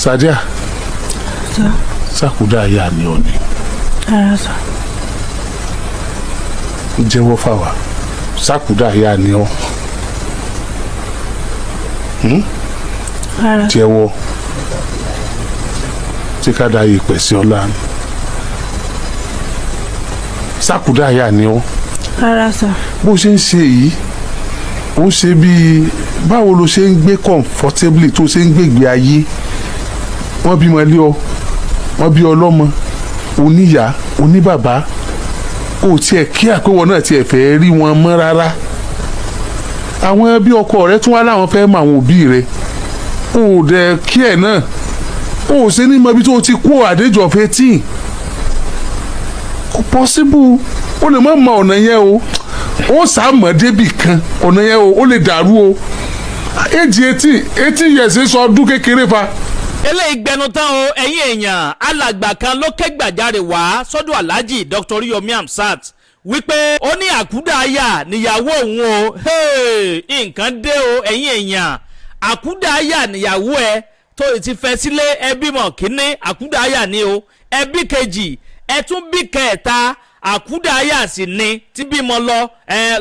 Sadia. Akudaaya ni ó ní. Jẹ́wọ́ fáwa. Akudaaya ni ó. Jẹ́wọ́. Tí ká dá yìí pẹ̀ sí ọlá. Akudaaya ni ó. Bó ṣe ń ṣe yìí, ó ṣe bí báwo ló ṣe ń gbé comfortably tó ṣe ń gbégbé ayé. Wọ́n bímọ lé ọ, wọ́n bí ọlọ́mọ, oníyá, oníbàbá, ó tiẹ̀ kí àpéwọ náà tiẹ̀ fẹ́ rí wọn mọ́ rárá. Àwọn ẹbí ọkọ rẹ tún wá láwọn fẹ́ mọ àwọn òbí rẹ, ó dẹ̀ kí ẹ̀ náà, ó ṣe ní mọ ibi tó ti kú àdéjọ́ 18. Kò possible, ó lè má mọ ọ̀nà yẹn o, ó sàmọ̀ débì kan ọ̀nà yẹn o, ó lè dàrú o. Èjì 18 years sọ ọdún kékeré fa. Eléyìí gbẹnu tán o ẹ̀yin èèyàn, alàgbà kan ló kẹ́gbàjarè wá sọ́dọ̀ Alhaji Dr. Yomi Amsat wípé ó ní Akudaaya níyàwó òun o. Nǹkan dé o ẹ̀yin èèyàn, Akudaaya níyàwó ẹ tó ti fẹ́ sílé, ẹbí mọ̀ kínní Akudaaya ni o, ẹbí kejì ẹ tún bí kẹta Akudaaya sì ni tí bímọ lọ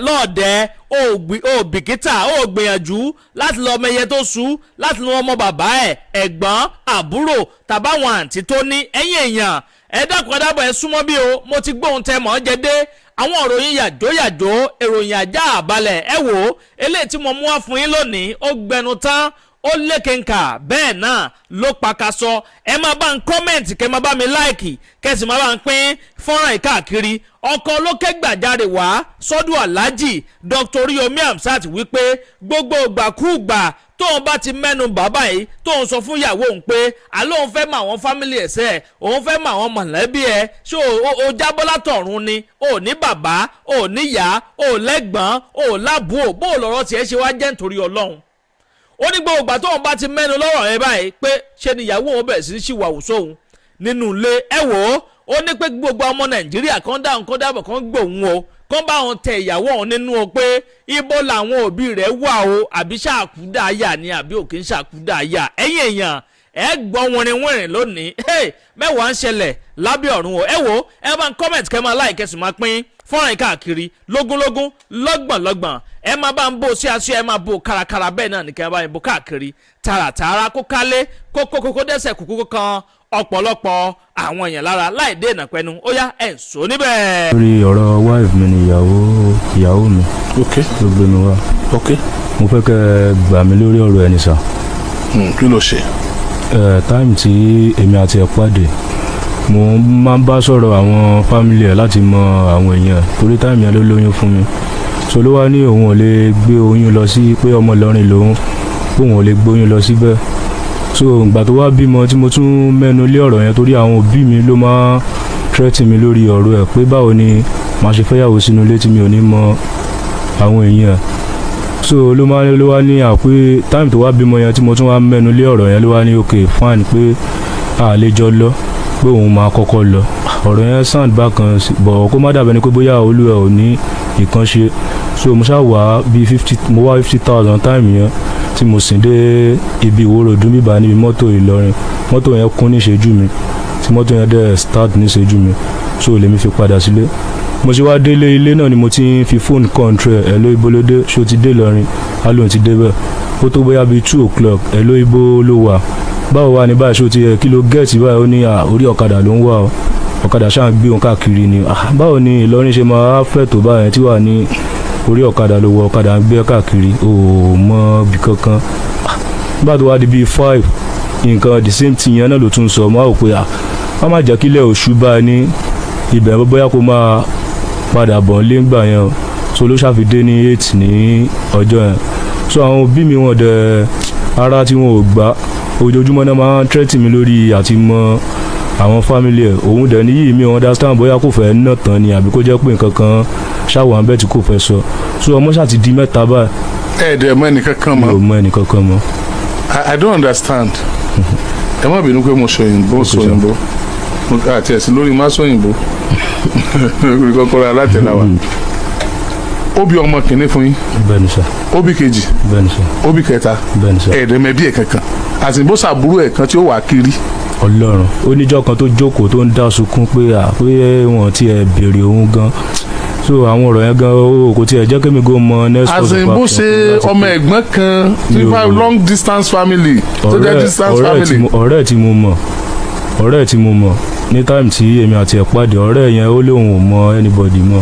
lọ́ọ̀dẹ́ ó bìkítà ó gbìyànjú láti lọ ọmọ ẹyẹ tó sú, láti lọ ọmọ bàbá ẹ̀, ẹ̀gbọ́n, àbúrò tàbáwọn àǹtí tó ní. ẹ̀yin èèyàn ẹ dákun dábọ̀ ẹ súnmọ́ bí o, mo ti gbóhùn tẹ mọ́ jẹ dé àwọn ìròyìn yàjóyàjó, ìròyìn ajá àbálẹ̀. ẹ wò ó, eléyìí tí mo mú wá fún yín lónìí ó gbẹnu tán, ó lékenkà, bẹ́ẹ̀ náà ló pakasọ. ẹ máa bá ń kọ́mẹ̀ntì, kẹ́ máa bá mi láìkì, kẹ́sì máa bá ń pín fọ́nrán ìkáàkiri. ọkọ ló kẹ́gbàjarè wá sọ́dọ̀ Alhaji Dr. Yomi Amsat wípé gbogbo ìgbàkúùgbà tóun bá ti mẹ́nu bàbá yìí tóun sọ fún ìyàwó òun pé àlóun fẹ́ mọ àwọn fámìlì ẹ̀sẹ̀, òun fẹ́ mọ àwọn mọ̀lẹ́bí ẹ̀, ṣé o jábọ́ látọ̀run ni, o ní bàbá, o ní ìyá, o lẹ́gbọ̀n, o lábúrò, bó o lọ́rọ̀ tiẹ̀ ṣe wá jẹ́ nítorí Ọlọ́run. Ó ní gbogbo ìgbà tóun bá ti mẹ́nu lọ́rọ̀ ẹ báyìí pé ṣe ni ìyàwó òun bẹ̀rẹ̀ sí ní ṣìwàwù sóhun nínú ilé. ẹ wò ó ní pé gbogbo ọmọ Nàìjíríà kan dáhùn kan dábọ̀ kan gbòhun o, kán bá wọn tẹ ìyàwó òun nínú o pé ibo làwọn òbí rẹ̀ wà o, àbí ṣàkúdàáyà ni àbí òkè ń ṣàkúdàáyà. ẹ̀yin èèyàn ẹ gbọ́ wìnrìnwìnrìn lónìí, mẹ́wàá ń ṣẹlẹ̀ lábẹ́ ọ̀run o. ẹ wò ó, ẹ bá ń kọ́mẹ̀tì kẹ́ máa láìkẹ́ sì máa pín fọ́nrán káàkiri lógúnlógún lọ́gbọ̀nlọ́gbọ̀n. ẹ máa bá ń bó sí aṣọ, ẹ máa bó kárakára, bẹ́ẹ̀ náà nìkan bá ń bó káàkiri tààràtààrà kó kálé kókó dẹ́sẹ̀ kúkú kan ọ̀pọ̀lọpọ̀ àwọn èèyàn lára láì dé ìnàpẹ́nu. ó yá ẹ̀ ń sọ níbẹ̀. lórí ọ̀rọ̀ wife mi ni ìyàwó mi ló gbé mi wá. mo fẹ́ kẹ́ gbà mí lórí ọ̀rọ̀ ẹni sà. kí ló ṣe? táìmù tí èmi àti ẹ̀ pàdé mo máa ń bá sọ̀rọ̀ àwọn fámìlì ẹ̀ láti mọ àwọn èèyàn, torí táìmù yẹn ló lóyún fún mi. so ló wá ní òun ò lè gbé oyún lọ sí pé ọmọ Ìlọrin lòun, òun ò lè gbóyún lọ síbẹ̀. so ìgbà tó wá bímọ tí mo tún mẹ́nu lé ọ̀rọ̀ yẹn, torí àwọn òbí mi ló máa tírẹ́tì mi lórí ọ̀rọ̀ ẹ̀ pé báwo ni màá ṣe fẹ́yàwó sínú ilé tí mi ò ní mọ àwọn èèyàn. so ló wá ní àpé táìmù tó wá bímọ yẹn tí mo tún wá mẹ́nu lé ọ̀rọ̀ yẹn ló wá ní ok fine pé àlejò lọ pé òun máa kọ́kọ́ lọ. ọ̀rọ̀ yẹn sound bákan bọ̀ kó má dàbẹ́ ni pé bóyá olúwa ò ní nǹkan ṣe. so mo ṣáà wá bíi 50,000 táìmù yẹn tí mo sì dé ibi ìwòròdú bíbá níbi mọ́tò Ìlọrin. mọ́tò yẹn kún ní ìṣẹ́jú mi, tí mọ́tò yẹn dẹ̀ start ní ìṣẹ́jú mi, so lèmi fi padà sílé. mo ṣe wá délé ilé náà ni mo ti ń fi fóònù kọ́ńtrẹ̀ ẹ̀ ló ibo ló dé, ṣó ti dé Ìlọrin, alóhùn ti débẹ̀. ó tó bóyá bíi 2 o'clock ẹ̀ ló ibo ló wà, báwo wà ní báyìí, ṣó ti yẹ kí ló gẹ̀ẹ́tì báyìí, ó ní orí ọ̀kadà ló ń wà o, ọ̀kadà ṣáà ń gbé òun káàkiri ni. báwo ni Ìlọrin ṣe máa fẹ́ tó báyẹn tí wà ní orí ọ̀kadà ló wọ, ọ̀kadà ń gbé káàkiri, ò mọ bí kankan. nígbà tó wá di bíi 5 nǹkan the same thing yẹn náà ló tún sọ. mo á wò pé wọ́n má jẹ́ kílẹ̀ oṣù bá ní ibẹ̀ bóyá kó máa padà bọ̀ lé ńgbà yẹn o. so ló ṣàfidé ní 8 ní ọjọ́ yẹn. so àwọn òbí mi wọn dẹ̀ ara tí wọn ò gbà, ojoojúmọ́ náà máa ń tẹ́tì mi lórí àti mọ àwọn fámìlì ẹ̀. òun dẹ̀ níyì mi understand bóyá kò fẹ́ náà tán ni àbí kó jẹ́ pé nǹkan kan ṣáwọn abẹ́ tí kò fẹ́ sọ. so ọmọ ṣáà ti di mẹ́ta báyìí. dẹ̀ mọ ẹnìkankan mọ́. mi ò mọ ẹnìkankan mọ́. I don't understand. ẹ má bínú pé mo sọ òyìnbó àti ẹ̀sìn lórí má sọ òyìnbó lórí Kokoro Alate la wa. ó bí ọmọ kìíní fún yín. bẹ́ẹ̀ni sà. ó bí kejì. bẹ́ẹ̀ni sà. ó bí kẹta. bẹ́ẹ̀ni sà. ẹ̀ẹ́dẹ̀mẹ̀bí ẹ̀ kankan àtìbó sàbúrò ẹ̀ kan tí ó wà kiri. Ọlọ́run oníjọ́ kan tó jókòó tó ń dá sunkún pé wọ́n ti ẹ̀ béèrè òun gan so àwọn ọ̀rọ̀ yẹn gan kò tiẹ̀ jẹ́ kémi go mọ next course of action. àtìbó ṣe ọmọ ẹ̀gbọ́n kan ní long distance family tó jẹ́ distance family. ọ̀rẹ́ tí mo mọ̀ ní time tí èmi àti ẹ̀ pàdé ọ̀rẹ́ yẹn ó lóun ò mọ anybody mọ́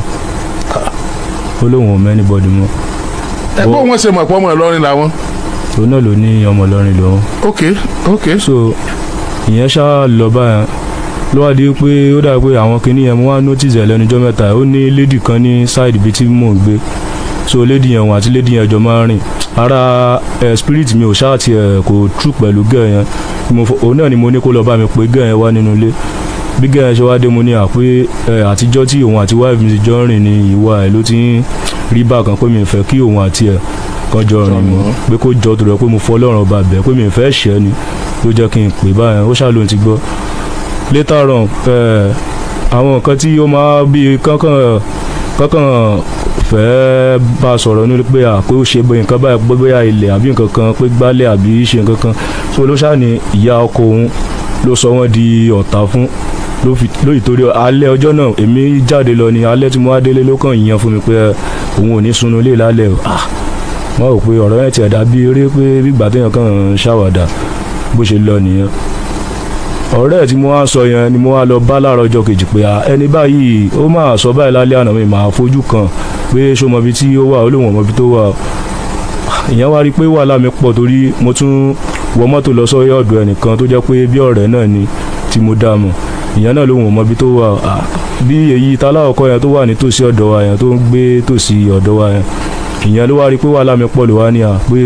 ẹgbẹ́ wọn ṣe mọ̀ pé ọmọ Ìlọrin làwọn. òun náà ló ní ọmọ Ìlọrin lòun. ok. so ìyẹn ṣá lọ báyẹn ló wá di pé ó dà pé àwọn kinní yẹn mo wá notice ẹ̀ lẹ́nu ọjọ́ mẹ́ta ó ní lady kan ní side ibi tí mò ń gbé so lady yẹn òun àti lady yẹn jọ máa ń rìn ara spirit mi ò ṣáà tiẹ̀ kò true pẹ̀lú girl yẹn òun náà ni mo ní kó lọ bá mi pé girl yẹn wá nínú ilé bí girl yẹn ṣe wá dé mo ní àpé àtijọ́ tí òun àti wife mi ti jọ ń rìn ní ìwà ẹ̀ ló ti ń rí bákan pé mi ò fẹ́ kí òun àti ẹ̀ kan jọ rìn mọ́ pé kó jọ tó rẹ pé mo fọ́ Ọlọ́run ọba bẹ̀ pé mi ò fẹ́ ṣẹ́ ni ló jẹ́ kí n pè báyẹn ó ṣàlóhun ti gbọ́ later on àwọn nǹkan tí ó máa bí kankan fẹ́ bá a sọ̀rọ̀ ní pé pé ó ṣe nǹkan báyìí pé bóyá ilẹ̀ àbí nǹkan kan pé gbálẹ̀ àbí ṣe nǹkan kan so ló ṣáà ní ìyá ọkọ òun ló sọ wọ́n di ọ̀tá fún lóyìí torí alẹ́ ọjọ́ náà èmi jáde lọ ní alẹ́ tí mo wá délé ló kàn yíyan fún mi pé òun ò ní sunu lé lálẹ́ wọ́n rò pé ọ̀rọ̀ yẹn ti ẹ̀dá bí eré pé bígbà téèyàn kàn ń ṣàwàdà bó ṣe lọ nìyẹn ọ̀rẹ́ tí mo wá sọ yẹn ni mo wá lọ bá láàárọ̀ ọjọ́ kejì pé ẹni báyìí ó máa sọ báyìí lálẹ́ àná mi máa fojú kan pé ṣó mọbi tí ó wà ó lóun mọbi tó wà ìyẹn wá rí i pé wàhálà mi pọ̀ torí mo tún wọ mọ́tò lọ sọ́yọ́ ọ̀dọ̀ ẹnìkan tó jẹ́ pé bí ọ̀rẹ́ náà ni tí mo dá mọ̀ ìyẹn náà lóun mọbi tó wà bí èyí taláwọ̀kọ́ yẹn tó wà nítòsí ọ̀dọ̀ wa yẹn tó ń gbé tòsí ọ̀dọ̀ wa yẹn ìyẹn ló wá rí i pé wàhálà mi pọ̀ ló wá ní pé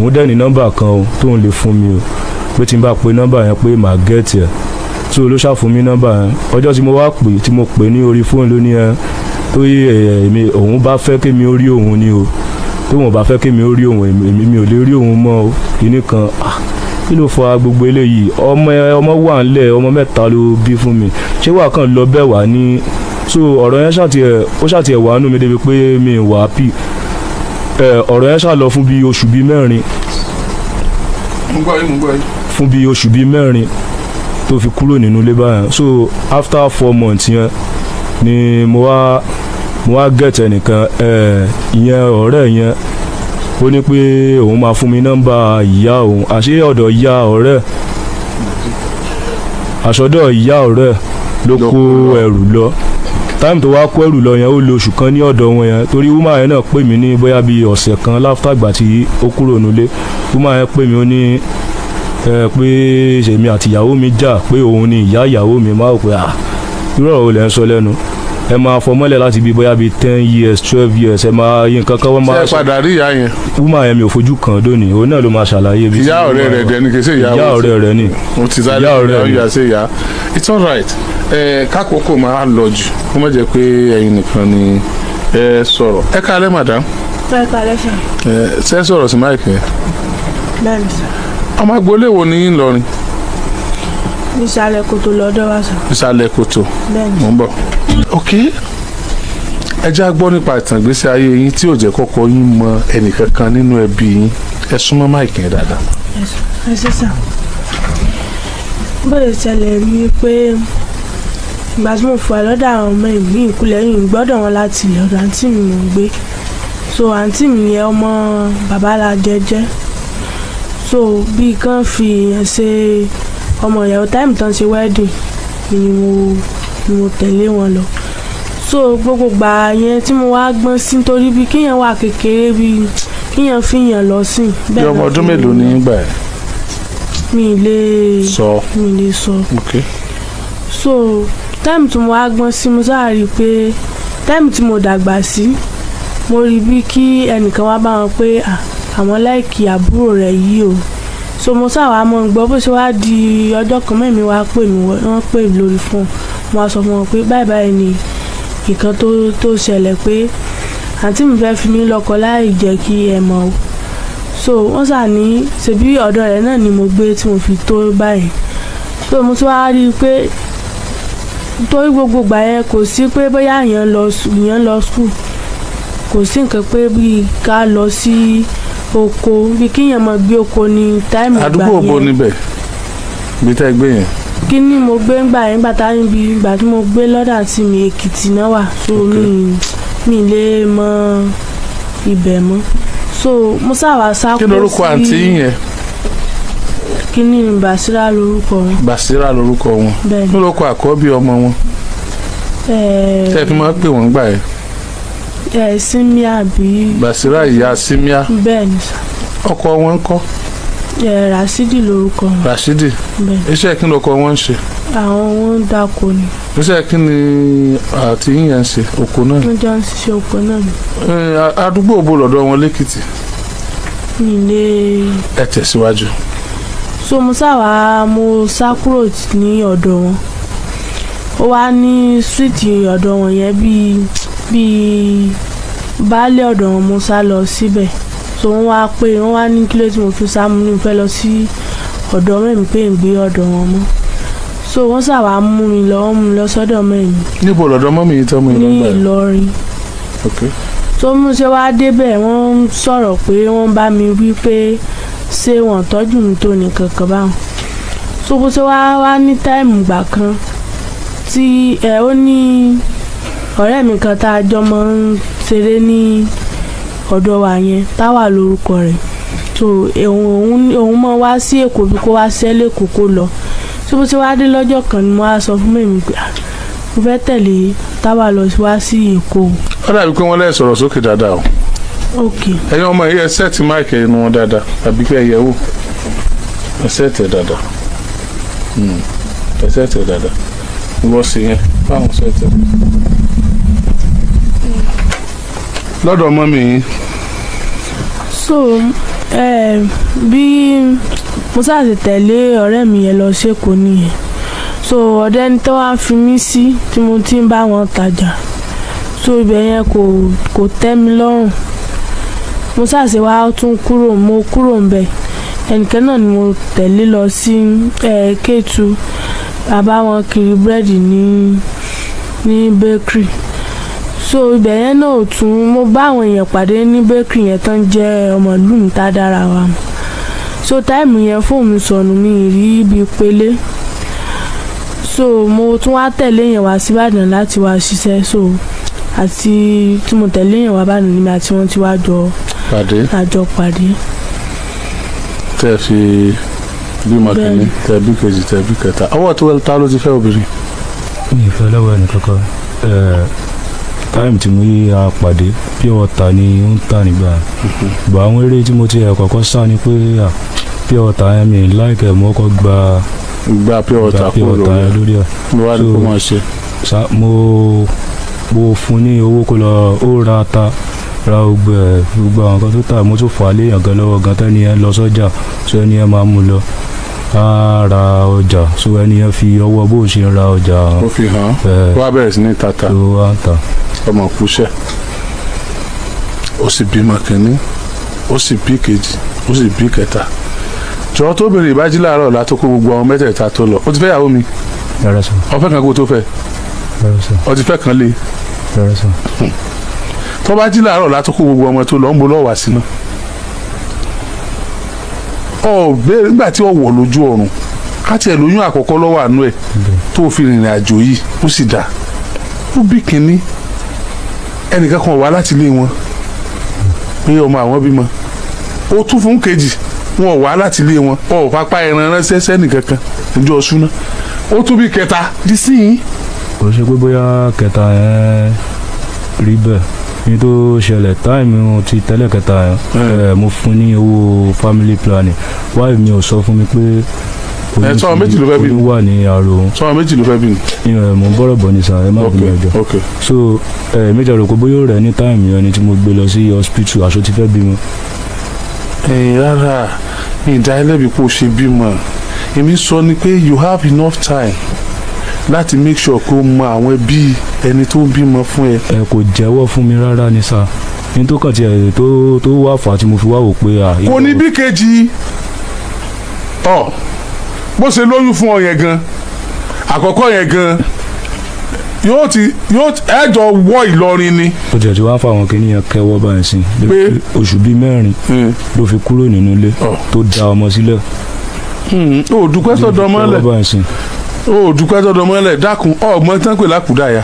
òun dẹ̀ ní nọ́mbà kan o tóun lè fún mi o pé tí n bá pe nọ́mbà yẹn pé màá gẹ́ẹ̀tì ẹ̀ so ló ṣàfún mi nọ́mbà yẹn ọjọ́ tí mo wá pè tí mo pè ní orí fóònù ló ní tó yí èmi òun bá fẹ́ kémi ó rí òun ni o tó wọn bá fẹ́ kémi ó rí òun èmi ò lè rí òun mọ́ o kíní kan kí ló fa gbogbo eléyìí ọmọ wà ńlẹ̀ ọmọ mẹ́ta ló bí fún mi ṣé wà kàn lọ bẹ́ẹ̀ wá ní so ọ̀rọ̀ yẹn ṣàtìẹ̀ wà nù mí débi pé mi wà á pì ọ̀rọ̀ yẹn ṣà lọ fún bíi oṣù bíi mẹ́rin fún bíi oṣù bíi mẹ́rin tó fi kúrò nínú ilé báyẹn so after 4 months yẹn ni mo wá get ẹnìkan ìyẹn ọ̀rẹ́ yẹn ó ní pé òun máa fún mi nọ́mbà ìyá òun àṣé ọ̀dọ̀ ìyá ọ̀rẹ́ àṣọdọ̀ ìyá ọ̀rẹ́ ló kó ẹrù lọ táìmù tó wá kó ẹrù lọ yẹn ó lo oṣù kan ní ọ̀dọ̀ wọn yẹn torí wúmà yẹn náà pè mí ní bóyá bíi ọ̀sẹ̀ kan láfítà gbà tí ó kúrò nílé wúmà yẹn pè mí ó ní pé ṣèmi àti ìyàwó mi jà pé òun ni ìyá ìyàwó mi máa wò pé irú ọ̀rọ̀ olè ń sọ lẹ́nu ẹ máa fọmọ́lẹ̀ láti bí bóyá bíi 10 years 12 years ẹ máa yí nǹkan kan wọ́n máa ṣe padà rí ìyá yẹn. wúmà yẹn mi ò fojú kan dóni òun náà ló máa ṣàlàyé bí. ìyá ọ̀rẹ́ rẹ̀ dẹ̀ ni kì í ṣe ìyá ọ̀rẹ́ rẹ̀ ni. mo ti sáré ìyá ṣe ìyá it's alright kákòókò máa lọ jù kó má jẹ́ pé ẹ̀yin nìkan ni ẹ sọ̀rọ̀ ẹ káalẹ́ madam. ẹ káalẹ́ sà. ṣé sọ̀rọ̀ sí máìkì yẹn. bẹ́ẹ̀ ni sà. ọmọ agboolé wo ni yín lọrin. ìsàlẹ̀ kòtò lọ́dọ̀ wa sà. ìsàlẹ̀ kòtò. bẹ́ẹ̀ ni. mo ń bọ̀. ok ẹ já gbọ́ nípa ìtàn ìgbésí ayé yín tí ò jẹ́ kọ́kọ́ yín mọ ẹnìkankan nínú ẹbí yín ẹ súnmọ́ máìkì yẹn dáadáa. ẹ ṣe sà. bóyá ìṣẹ̀lẹ̀ mi pé ìgbà tí mo fà lọ́dọ̀ àwọn ọmọ mi ìkúlẹ̀ yìí gbọ́dọ̀ wọn láti ilẹ̀ ọ̀dọ̀ àǹtí mi mò ń gbé so àǹtí mi yẹn ọmọ bàbá la jẹ́jẹ́ so bí kan fi yẹn ṣe ọmọ ìyàwó táìmù tán ṣe wedding ni mo tẹ̀lé wọn lọ so gbogbo gbà yẹn tí mo wá gbọ́n sí nítorí bí kíyàn wà kékeré bí kíyàn fi yàn lọ sí. bí ọmọ ọdún mélòó ní gbà ẹ. mi lè sọ. okay. so táìmù tí mo wá gbọ́n sí mo sáà rí i pé táìmù tí mo dàgbà sí mo rí bí kí ẹnìkan wá bá wọn pé àwọn láìkì àbúrò rẹ̀ yìí o so mo sáà wá mọ̀ gbọ́ bó ṣe wá di ọjọ́ kan mẹ́mi wá pè mí wọ́n pè mí lórí fún mo wá sọ fún wọn pé báyìí ni nǹkan tó ṣẹlẹ̀ pé àǹtí mi fẹ́ fi mí lọ́kọ láì jẹ́ kí ẹ mọ̀ o so wọ́n sà ní ṣebí ọ̀dọ̀ rẹ̀ náà ni mo gbé tí mo fi tó báyìí so mo tún wá rí i pé torí gbogbo gbà yẹn kò sí pé bóyá èèyàn lọ skul kò sí nǹkan pé bíi ká lọ sí oko bí kíyàn mọ gbé oko ní táìmù ìgbà yẹn. àdúgbò òbò níbẹ̀ bí tẹ́ gbé yẹn. kí ni mo gbé ńgbà yẹn gbàtà níbi ìgbà tí mo gbé lọ́dà tí mi Èkìtì náà wà so mi lè mọ ibẹ̀ mọ́ so mo sáwà sáko sí. kí lorúkọ àǹtí yẹn. kí ni Bàṣírà lorúkọ wọn. Bàṣírà lorúkọ wọn. bẹ́ẹ̀ni. kí lorúkọ àkọ́bí ọmọ wọn. tẹ́ fi máa pè wọ́n gbà yẹn. Símíà bí. Bàṣírà ìyá Símíà. bẹ́ẹ̀ni sà. ọkọ wọn ń kọ́. Rashidi lorúkọ wọn. Rashidi. bẹ́ẹ̀ni. iṣẹ́ kí lọkọ wọn ń ṣe. àwọn wọn ń dáko ni. iṣẹ́ kí ni àti yíyan ń ṣe oko náà. wọ́n jọ ń ṣiṣẹ́ oko náà ni. àdúgbò òbò lọ́dọ̀ wọn lẹ́kìtì. mi lè. ẹ tẹ̀síwájú. so mo sá kúrò ní ọ̀dọ̀ wọn ó wá ní síìtì ọ̀dọ̀ wọn yẹn bíi baálé ọ̀dọ̀ wọn mo sá lọ síbẹ̀ so wọ́n wá ní kílé tí mo fi sá mu ní fẹ́ lọ sí ọ̀dọ̀ mẹ́mi pé ń gbé ọ̀dọ̀ wọn mọ́ so wọ́n sábà mú mi lọ sọ́dọ̀ mẹ́mi. níbo lọ́dọ̀ mọ́mì yìí tọ́ mú mi lọ́gbà ní Ìlọrin. okay. so mo ṣe wá débẹ̀ wọ́n ń sọ̀rọ̀ pé wọ́n bá mi wí pé ṣé wọ́n tọ́jú mi tó nìkan kan báwọn so bó ṣe wá ní táìmù gbà kan tí ó ní ọ̀rẹ́ mi kan tá a jọ máa ń ṣeré ní ọ̀dọ̀ wa yẹn táwa lórúkọ rẹ̀ so òun máa wá sí Èkó bí kó wá ṣẹlẹ̀ kókó lọ so bó ṣe wá dé lọ́jọ́ kan ni mo wá sọ fún mẹ́mi pé mo fẹ́ tẹ̀lé táwa lọ wá sí Èkó. ó dàbí pé wọ́n lè sọ̀rọ̀ sókè dáadáa o. ok. ẹ̀yin ọmọ yìí ẹ sẹ́ẹ̀tì máìkì ẹnu wọn dáadáa àbí pé ẹ yẹ̀ wò ẹ sẹ́ẹ̀tì ẹ dáadáa ẹ sẹ́ẹ̀tì ẹ dáadáa wọ́n sì yẹn báwọn sẹ́ẹ̀tì ẹ. lọ́dọ̀ ọmọ mi yín. so bí mo ṣáà ti tẹ̀lé ọ̀rẹ́ mi yẹn lọ ṣèkó nìyẹn so ọ̀dọ̀ ẹni tó wá fi mí sí tí mo ti ń bá wọn tajà so ibẹ̀ yẹn kò tẹ́ mi lọ́rùn mo ṣàṣe wá tún kúrò ńbẹ̀ ẹnìkan náà ni mo tẹ̀lé lọ sí Kétu bàbá wọn kiri búrẹ́dì ní bakery so ibẹ̀ yẹn náà tún mo bá àwọn èèyàn pàdé ní bakery yẹn tán jẹ́ ọmọ ìlú mi tá dára wa mọ̀ so táìmù yẹn fóònù mi sọnù mi rí ibi pélé so mo tún wá tẹ̀lé yẹn wá sí Ìbàdàn láti wá ṣiṣẹ́ so àti tí mo tẹ̀lé yẹn wá Ìbàdàn níbi àti wọ́n ti wá jọ pàdé. tẹ́ ẹ fi bímọ kìíní tẹ́ ẹ bí kejì tẹ́ ẹ bí kẹta ọwọ́ tó ta ló ti fẹ́ obìnrin. mi ì fẹ́ lọ́wọ́ ẹnì kankan táìmù tí mo yí a pàdé pure water ni ó ń tà nígbà bọ̀ àwọn eré tí mo ti ẹ̀ kọ́kọ́ sá ni pé pure water yẹn mi láìpẹ́ mo kọ́ gba pure water kúrò lórí ẹ̀ ló wá ní kó máa ṣe. mo fún ní owó kó lọ ó ra ata ra gbogbo àwọn kan tó tà mo tún fà á léèyàn gan lọ́wọ́ gan tẹ́ni yẹn lọ sọ́jà so ẹni yẹn máa mú lọ á ra ọjà so ẹni yẹn fi ọwọ́ bó ṣe ra ọjà hàn. ó fi hàn ó wá bẹ̀rẹ̀ sí ní tata tó wá ń ta. ọmọ kúṣẹ́ ó sì bímọ kìíní ó sì bí kejì ó sì bí kẹta jọ̀wọ́ tó bèrè ìbájí láàárọ̀ ọ̀la tó kó gbogbo àwọn mẹ́tẹ̀ẹ̀ta tó lọ ó ti fẹ́ yàwó mi ọ̀fẹ́ kan kó tó fẹ́ ó ti fẹ́ kan lé tó bá jí láàárọ̀ ọ̀la tó kó gbogbo ọmọ tó lọ ń bo lọ́wọ́ sí náà bẹ́ẹ̀ nígbà tí ó wọ̀ lójú ọ̀run káti ẹ̀ lóyún àkọ́kọ́ lọ́wọ́ àánú ẹ̀ tó fi rìnrìn àjò yìí ó sì dà ó bí kínní ẹnìkan kan wá láti ilé wọn pé ọmọ àwọn bímọ ó tún fún kejì wọn wá láti ilé wọn ọ pápá ẹran ránṣẹ́ sẹ́nìkankan níjọ́ ọ̀ṣun náà ó tún bí kẹta dí sí yìí. kò ṣe pé bóyá kẹta yẹn rí bẹ́ẹ̀ ní tó ṣẹlẹ̀ táìmù ti tẹ́lẹ̀ kẹta yẹn mo fún ní owó family planning wáyé mi ò sọ fún mi pé oyún wà ní àrò òun. sọ́wọ́n méjì ló fẹ́ bí ni. mo ń bọ̀rọ̀ bọ̀ ní sàn ẹ má bí mi ọjọ́ so méjì rò pé bóyá rẹ̀ ní táìmù yẹn ni tí mo gbé lọ sí hospital aṣọ ti fẹ́ bímọ. rárá mi ì dá ẹlẹ́bi kó o ṣe bímọ èmi sọ ni pé you have enough time láti make sure kó mọ àwọn ẹbí ẹni tó ń bímọ fún ẹ. ẹ kò jẹ́wọ́ fún mi rárá ni sà ní tó kàn tiẹ̀ tó wà fà tí mo fi wá wò pé. kò ní bí kejì bó ṣe lóyún fún ọ yẹn gan àkọ́kọ́ yẹn gan yóò ẹjọ wọ Ìlọrin ni. ó jẹ́ tí wàá fáwọn kìnìyàn kẹwọ́ báyìí sí pé oṣù bíi 4 ló fi kúrò nínú ilé tó da ọmọ sílẹ̀. ó dúpẹ́ sọ́dọ̀ mọ́lẹ̀ ó dúpẹ́ sọ́dọ̀ mọ́lẹ̀ dákun ọmọ tán pè lákùdáyà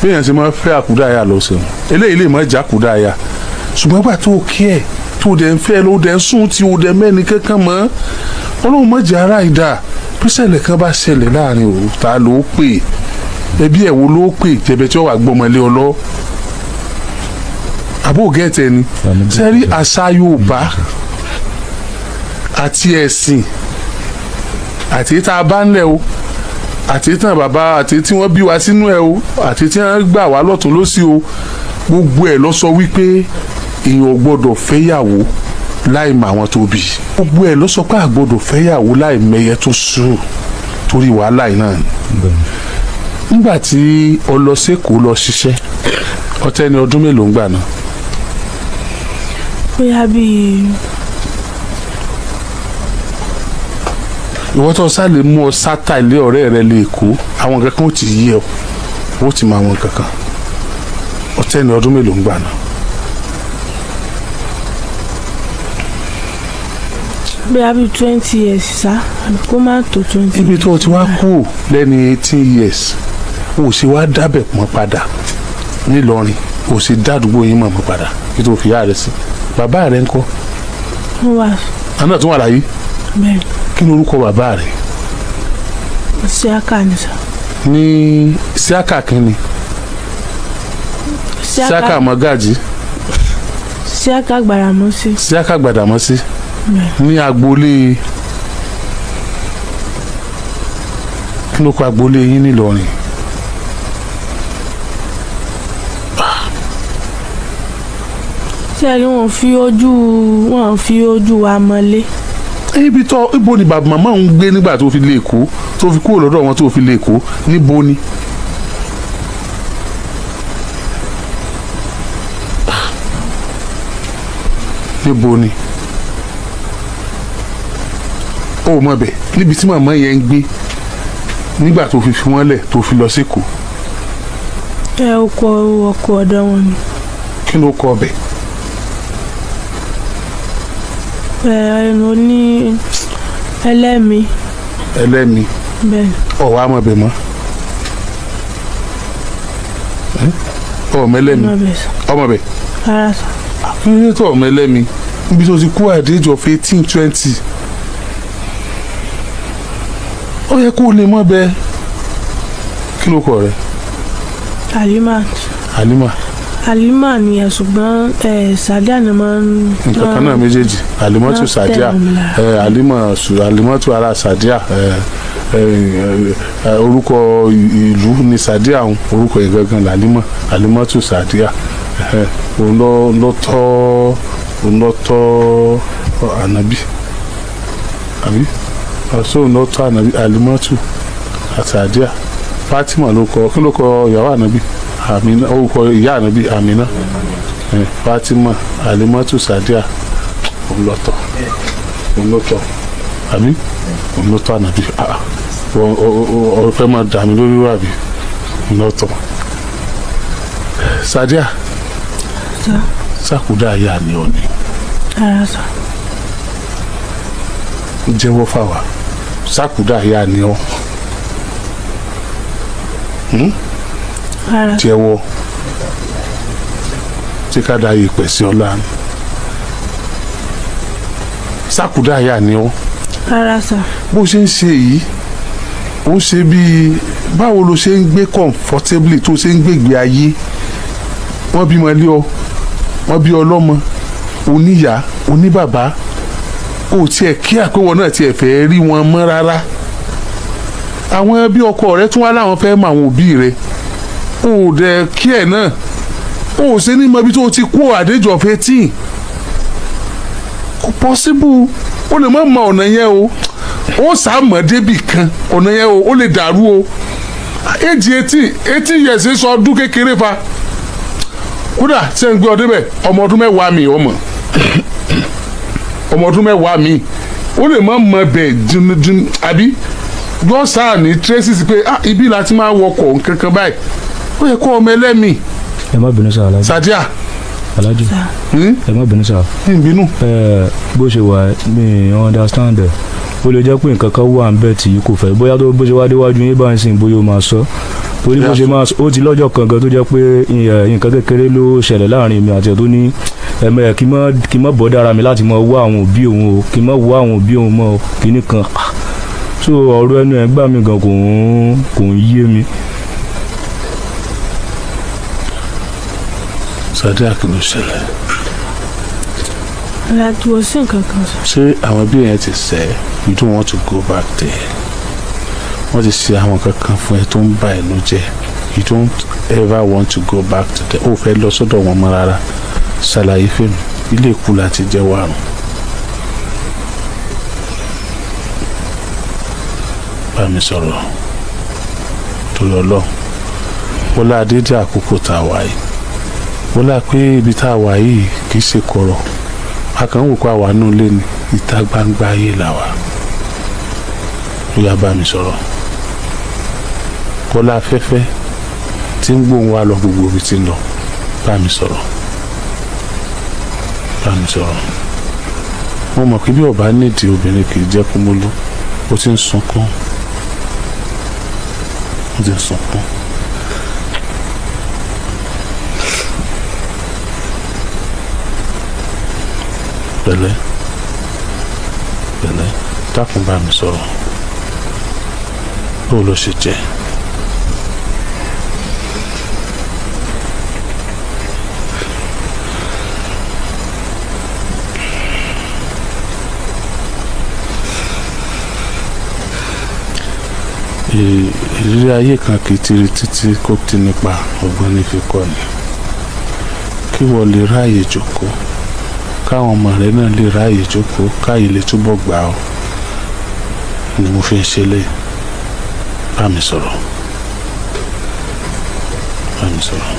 bíyàn ṣe máa fẹ́ àkùdáyà lọ sẹ́wọ̀n eléyìí lè má jà àkùdáyà ṣùgbọ́n gbà tó kí ẹ̀ tó dẹ̀ ń fẹ́ ló dẹ̀ ń sùn tí ó dẹ̀ mẹ́ni kankan mọ́ ọlọ́run má jẹ́ ara ìdá písẹ̀lẹ̀ kan bá ṣẹlẹ̀ láàrin òru ta ló pè ẹbí ẹ̀ wo ló pè jẹ̀bẹ̀ tí ó wà gbọ́mọlé ọlọ́ àbó gẹ̀ẹ́tẹ̀ ni sẹ́rí àṣà Yorùbá àti ẹ̀sìn àti tá a bá ń lẹ̀ o àti tán bàbá àti tí wọ́n bí wa sínú ẹ̀ o àti tí wọ́n gbà wá lọ́tún lósì o gbogbo ẹ̀ ló sọ wípé èèyàn ò gbọ́dọ̀ fẹ́yàwó láì mọ àwọn tó bí gbogbo ẹ̀ ló sọ pé àgbọ́dọ̀ fẹ́yàwó láì mẹyẹ tó sùn torí wàhálà yìí náà nígbà tí ọlọ́sẹ̀kọ̀ lọ ṣiṣẹ́ ọtẹ́ ní ọdún mélòó ń gbà náà. bóyá bíi. ìwọ́n tó sálẹ̀ mú ọ sátà ilé ọ̀rẹ́ rẹ lè kó àwọn kankan ó ti yí ọ ó ti mọ àwọn kankan ọtẹ́ ní ọdún mélòó ń gbà náà. bí a bí 20 years sá kó má tó 20. ibi tó o ti wá kú lẹ́ni 18 years o sì wá dábẹ̀ pọ́n padà nílọrin o sì dádúgbò yín mọ̀ padà kí tó fi yá rẹ sí bàbá rẹ ńkọ́. wọ́n wà. àná tún wà láyé. bẹ́ẹ̀. kí ni orúkọ bàbá rẹ. Síákà ni sọ. ní Síákà kínni. Síákà Mọ́gàjí. Síákà Gbàdàmọ́sí. Síákà Gbàdàmọ́sí. ní agboolé kí ló kọ agboolé yín nílọrin. tí ẹni wọn fi ojú wa mọ́lé. ibi tó ibo ni bàbá màmá ń gbé nígbà tó fi lè kó tó fi kúrò lọ́dọ̀ wọn tó fi lè kó níbo ni. níbo ni. ó mọ̀ bẹ̀ níbi tí màmá yẹn ń gbé nígbà tó fi wọ́n lẹ̀ tó fi lọ sí Èkó. ọkọ ọ̀dọ̀ wọn ni. kí ló kọ ọbẹ̀. ẹnu ní ẹlẹ́mi. ẹlẹ́mi. bẹ́ẹ̀. ọ̀wá mọ̀ bẹ̀ mọ́. ọmọ ẹlẹ́mi ọmọ bẹ̀. ara sọ. àfihàn tó ọmọ ẹlẹ́mi níbi tó ti kú at the age of 18-20. ó yẹ kó o lè mọ̀ bẹ́ẹ̀. kí ló kọ rẹ. Halima ni ẹ ṣùgbọ́n Sadiya ni máa ń. nǹkan kan náà méjèèjì Halimatu Sadiya Halimatu ara Sadiya orúkọ ìlú ni Sadiya orúkọ ìgangan Halimatu Sadiya òun ló tọ́ ànábì àbí ọ̀ṣọ́ òun ló tọ́ ànábì Halimatu Sadiya Fatima ló kọ kí ló kọ ìyàwó ànábì Amina orúkọ ìyá ànábì Amina Fatima Halimatu Sadiya ònlọ́tọ̀ àbí ònlọ́tọ̀ ànábì ọ̀fẹ́ máa dà mí lórí wà bí ònlọ́tọ̀ Sadiya Akudaaya ni ọ ni jẹ́wọ́ fáwa Akudaaya ni ọ. jẹ́wọ́ tí ká dá ìpè sí ọlá ni Akudaaya ni ọ. rárá sà. bó ṣe ń ṣe yìí ó ṣe bíi báwo ló ṣe ń gbé comfortably tó ṣe ń gbègbè ayé wọ́n bímọ lé ọ wọ́n bí ọlọ́mọ oníyá oníbàbá ó tiẹ̀ kí àpéwọ̀ náà tiẹ̀ fẹ́ rí wọn mọ́ rárá àwọn ẹbí ọkọ rẹ tún wá láwọn fẹ́ mọ àwọn òbí rẹ ó dẹ̀ kí ẹ̀ náà ó ṣe ní mọ ibi tó ti kú àdéjọ́ 18 kò possible ó lè má mọ ọ̀nà yẹn o ó sàmọ̀ débì kan ọ̀nà yẹn o ó lè dàrú o éjì 18 years sọ ọdún kékeré fa kódà ṣe ń gbé ọdún bẹ́ẹ̀ ọmọ ọdún mẹ́wàá mi ọmọ ọdún mẹ́wàá mi ó lè má mọ bẹ́ẹ̀ jùn àbí yóò sáà ní traces pé ibi láti máa wọkọ̀ nkankan báyìí ó yẹ kó ọmọ ẹlẹ́mìí. ẹ má bínú sáà alájí. Sadiya. alájí ẹ má bínú sáà. bínú. bó ṣe wà mi understand ẹ ó lè jẹ́ pé nǹkan kan wà ń bẹ̀ tí kò fẹ́ bóyá tó bó ṣe wá déwájú yín bá ń sìn bóyá ó máa sọ torí bó ṣe máa ó ti lọ́jọ́ kan gan tó jẹ́ pé nǹkan kékeré ló ṣẹlẹ̀ láàrin mi àti ẹ̀ tó ní kí n má bọ́ dára mi láti mọ wá àwọn òbí òun o kí n má wá àwọn òbí òun mọ́ kíní kan so ọ̀rọ̀ ẹnu ẹ̀ gbà mí gan kò ń yé mi. Sadiya kí ló ṣẹlẹ̀. Aládùúgbò sí nǹkan kan sọ. ṣé àwọn bí yẹn ti sẹ́ you don't want to go back there wọ́n ti ṣe àwọn kankan fún ẹ tó ń bà ẹ́ ló jẹ́ you don't ever want to go back to there ó fẹ́ lọ sọ́dọ̀ wọn mọ́ rárá ṣàlàyé fèmí ilé ìkú láti jẹ́ wàrùn. bá mi sọ̀rọ̀ torí ọlọ́run wọ́n lá dédé àkókò tá a wà yìí wọ́n lá pé ibi tá a wà yìí kì í ṣe kọ̀rọ̀ a kàn ń wò pé àwa náà lé ní ìta gbangba ayé làwà ó yá bá mi sọ̀rọ̀ wọ́n lá afẹ́fẹ́ tí ń gbóhùn wa lọ gbogbo ibi tí ń lọ bá mi sọ̀rọ̀ bá mi sọ̀rọ̀ mo mọ̀ pé bí ọba nídìí obìnrin kì í jẹ́ kó mú lú ó ti ń sunkún ó ti ń sunkún. pẹ̀lẹ́ pẹ̀lẹ́ dákun bá mi sọ̀rọ̀ bó ló ṣe jẹ́. ìrírí ayé kan kì í tiri títí kó tí nípa ọgbọ́n ní fi kọ́ ni kí wọ́n lè ráàyè jókòó káwọn ọmọ rẹ náà lè ráàyè jókòó káyè lè túbọ̀ gbà ọ́ ni mo fi ń ṣe lé bá mi sọ̀rọ̀ bá mi sọ̀rọ̀.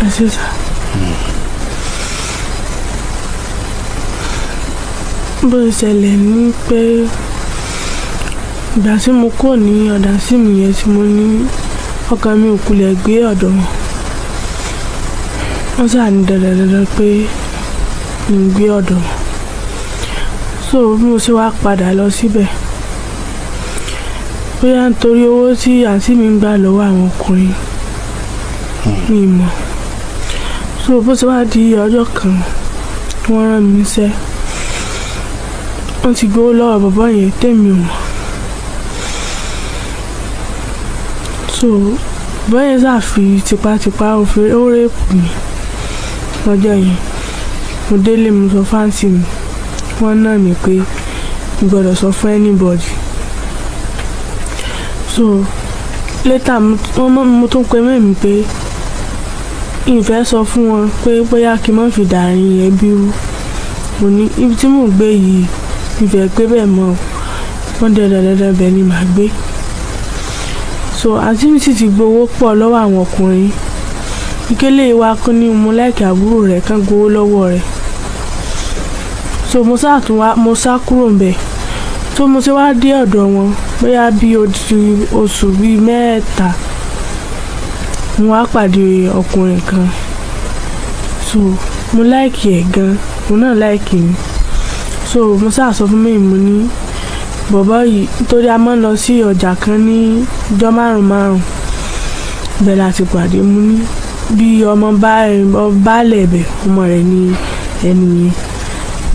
ẹ ṣe sá. bó ṣẹlẹ̀ ní pé ìgbà tí mo kò ní ọ̀dà sí mi yẹn tí mo ní ọkàn mi ò kulẹ̀ gbé ọ̀dọ̀ wọn wọ́n sáà ní dandandandan pé n gbé ọ̀dọ̀ wọn so bí mo ṣe wá padà lọ síbẹ̀ bóyá nítorí owó tí àǹtí mi ń gbà lọ́wọ́ àwọn ọkùnrin mi mọ̀ so bó ṣe wá di ọjọ́ kan wọ́n rán mi níṣẹ́ wọ́n ti gbowó lọ́wọ́ bàbá yẹn tèmi ò mọ̀ so bàbá yẹn ṣàfi tipátipá ó rèpù mi lọ́jọ́ yẹn mo délé mo sọ fáǹtì mi wọ́n náà mi pé mo gbọ́dọ̀ sọ fún anybody so later mo tún pe mẹ́mi pé ìfẹ́ sọ fún wọn pé bóyá kí n má fi dàrin ẹbí rú mo ní ibi tí mò ń gbé yìí ìfẹ́ pé bẹ́ẹ̀ mọ́ wọ́n dandandandan bẹ́ẹ̀ ni màá gbé so àǹtí mi sì ti gbowó pọ̀ lọ́wọ́ àwọn ọkùnrin ìkélé wa kún ní mo láìkí àbúrò rẹ̀ kán gbowó lọ́wọ́ rẹ̀ so mo sá kúrò ń bẹ̀ so mo ṣe wá dé ọ̀dọ̀ wọn bóyá bí oṣù bíi mẹ́ta mo wá pàdé ọkùnrin kan so mo láìkí ẹ̀ gan mo náà láìkí mi so mo sá sọ fún mi mo ní bọ̀bọ́ yìí nítorí a máa ń lọ sí ọjà kan ní ọjọ́ márùn bẹ́ẹ̀ láti pàdé mo ní bí ọmọ baálẹ̀ ẹ̀bẹ̀ ọmọ rẹ̀ ní ẹni yẹn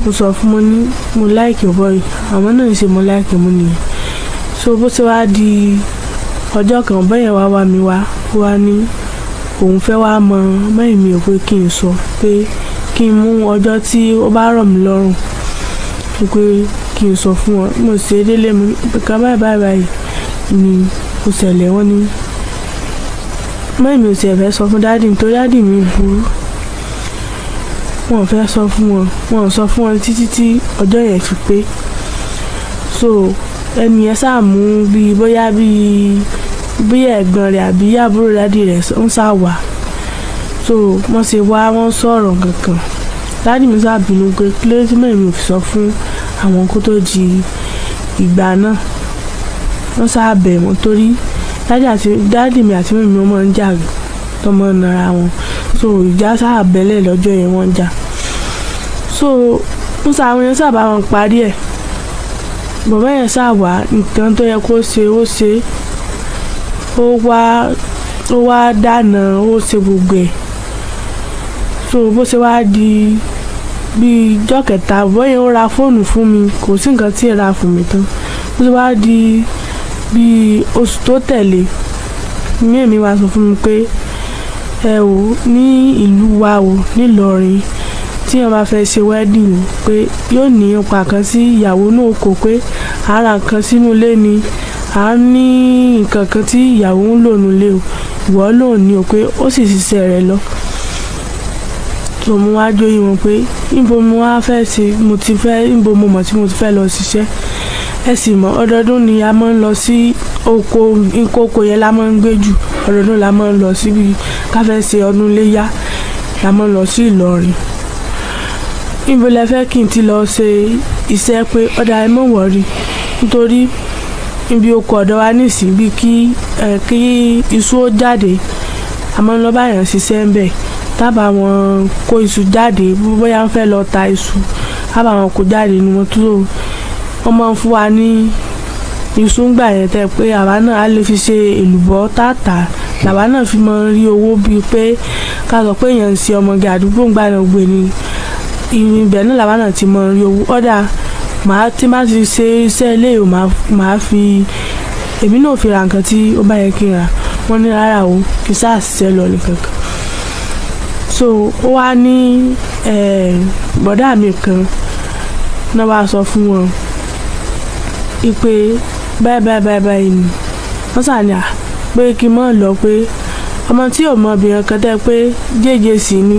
mo sọ fún mo ní mo láìkí ọ̀bọ̀ yìí àwọn náà ń ṣe mo láìkí mo nìyẹn so bó ṣe wá di ọjọ́ kan bẹ́yẹn wá mi wá ní òun fẹ́ wá mọ mẹ́rin mi ò pé kí n sọ pé kí n mú ọjọ́ tí ó bá rọ̀ mí lọ́rùn pé kí n sọ fún wọn mo ṣe délé mi kan báyìí ni ó ṣẹlẹ̀ wọ́n ní mẹ́rin mi ò tiẹ̀ fẹ́ sọ fún dáàdì nítorí dáàdì mi burú wọn ò fẹ́ sọ fún wọn ò sọ fún wọn títí tí ọjọ́ yẹn fi pé so ẹni yẹn sáà mú bíi bóyá bí ẹ̀gbọ́n rẹ̀ àbí àbúrò dáàdì rẹ̀ ń sá wà so wọ́n ṣe wá wọ́n sọ̀rọ̀ kankan dáàdì mi sáà bínú pé kílódé tí mẹ́rin mi ò fi sọ fún àwọn kó tó di ìgbà náà wọ́n sáà bẹ̀ wọ́n torí dáàdì mi àti mímí wọn máa ń jà tó máa ń nara wọn so ìjà sáà bẹ́lẹ̀ lọ́jọ́ yẹn wọ́n jà so wọ́n sáà àwọn yẹn sábà wọn parí ẹ̀ bàbá yẹn sáà wá nǹkan tó yẹ kó ṣe ó ṣe ó wá dáná ó ṣe gbogbo ẹ̀ so bó ṣe wá di bíi ijọ́ kẹta bóyá ó ra fóònù fún mi kò sí nǹkan tí ì ra fún mi tán bó ṣe wá di bíi oṣù tó tẹ̀lé ní èmi wá sọ fún mi pé ẹ wò ní ìlú wa o nílọrin tí wọn bá fẹ́ ṣe wedding pé yóò ní ipa kan sí ìyàwó náà kò pé ara nǹkan sínú ilé ni a ní nǹkan kan tí ìyàwó ń lò nílé o ìwọ lòun ní o pé ó sì ṣiṣẹ́ rẹ̀ lọ tó mo wá jóyè wọn pé níbo mo wá fẹ́ ṣe níbo mo mọ̀ tí mo ti fẹ́ lọ ṣiṣẹ́ ẹ sì mọ̀ ọdọọdún ni a máa ń lọ sí oko yẹn la máa ń gbé jù ọdọọdún la máa ń lọ síbi ká fẹ́ ṣe ọdún léyà la máa ń lọ sí Ìlọrin níbo lẹ fẹ́ kí n ti lọ ṣe iṣẹ́ pé ọ̀dà ẹ mọ̀ wọ̀rí nítorí ibi oko ọ̀dọ̀ wa nísìnyí bí kí iṣu ó jáde a máa ń lọ báyàn ṣiṣẹ́ ń bẹ̀ tábà wọn kó iṣu jáde bóyá wọn fẹ́ lọ ta iṣu tábà wọn kó jáde ni wọn tó wọn máa ń fún wa ní iṣu ń gbà yẹn tẹ́ pé àwa náà á lè fi ṣe èlùbọ́ tààtà làwa náà fi máa ń rí owó bíi pé ká sọ pé èèyàn ń ṣe ọmọge àdúgbò ń gbà náà gbé ni ibẹ̀ náà làwa náà ti máa ń rí owó ọ̀dà tí má ti ṣe iṣẹ́ ilé ìwò máa fi èmi náà fi ra nǹkan tí ó bá yẹ kí n rà wọ́n ní rárá o kì í sáà ṣiṣẹ́ lọ nìkan kan so ó wá ní bọ̀dá mi kan náà wá sọ fún wọn ipe báyìí ni wọ́n sàní pé kí n mọ̀ lọ pé ọmọ tí ò mọ obìnrin kan tẹ́ pé jẹ́jẹ́ sí ni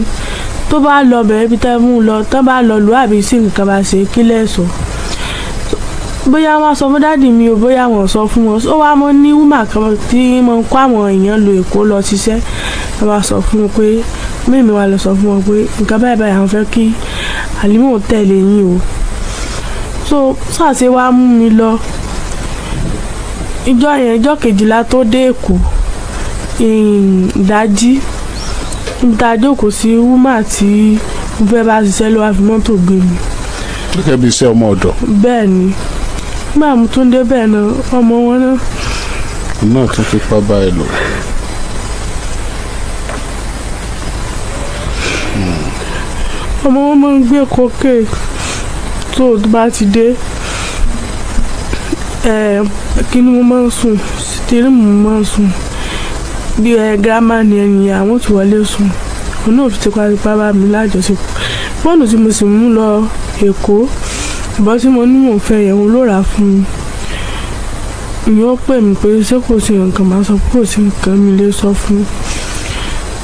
tó bá lọ bẹ̀rẹ̀ bí tẹ́ mú lọ tán bá lọ lù àbí sí nǹkan bá ṣe kí lẹ́sọ̀ bóyá wọ́n sọ fún dáàdì mi ò bóyá wọ́n sọ fún wọn ó wá mọ́ ní wúmà kan tí mo ń kó àwọn èèyàn lo Èkó lọ ṣiṣẹ́ wọ́n wá sọ fún wọn pé mímí wa lọ sọ fún wọn pé nǹkan báyìí àwọn fẹ́ kí Àlímọ̀ tẹ̀lé yín o so sáàsì wá mú mi lọ ìjọ kejìlá tó dé Èkó ìdájí níbi tá a jókòó sí wúmà tí mo fẹ́ bá ṣiṣẹ́ ló wá fi mọ́tò gbé mi. gẹ́gẹ́ bí iṣẹ́ ọmọ ọ̀dọ̀. bẹ́ẹ̀ ni nígbà mo tún dé bẹ́ẹ̀ náà ọmọ wọn náà. náà tún fipá bá ẹ lò. ọmọ wọn máa ń gbé kókè tó bá ti dé kí ni mo máa ń sùn sítírì mo máa ń sùn bí gírámà ni ẹ̀yìn àwọn tí wọlé sùn òun náà fi tipátipá bá mi lájọṣepọ̀ fóònù tí mo sì mú lọ Èkó ìbọn tí mo ní mò ń fẹ́ yẹn òun ló rà fún mi ìyẹn ó pè mí pé ṣé kò sí nǹkan máa sọ pé kò sí nǹkan mi lè sọ fún